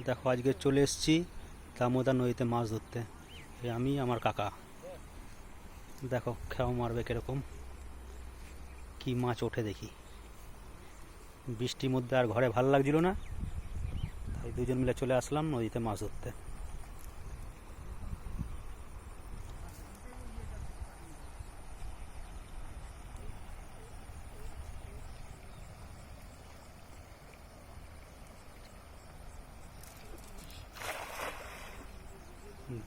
দেখো আজকে চলে এসেছি দামোদর নদীতে মাছ ধরতে। আমি আমার কাকা, দেখো খেও মারবে কিরকম, কি মাছ ওঠে দেখি। বৃষ্টির মধ্যে আর ঘরে ভালো লাগছিল না, তাই দুজন মিলে চলে আসলাম নদীতে মাছ ধরতে।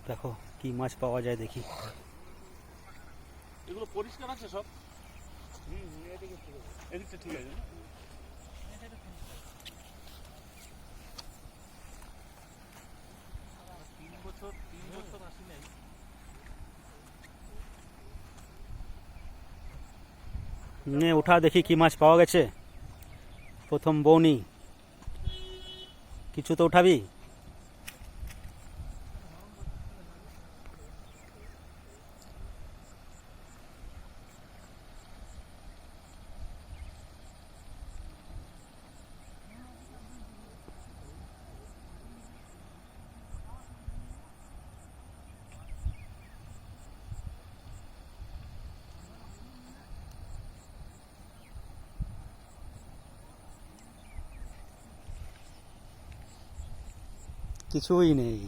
দেখো কি মাছ পাওয়া যায় দেখি। এগুলো পরিষ্কার আছে সব? এদিকটা ঠিক আছে। তিন বছর আসি নাই। নে উঠা দেখি কি মাছ পাওয়া গেছে। প্রথম বৌনি, কিছু তো উঠাবি। কিছুই নেই।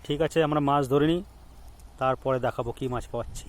ঠিক আছে, আমরা মাছ ধরে নিই, তারপরে দেখাবো কি মাছ পাচ্ছি।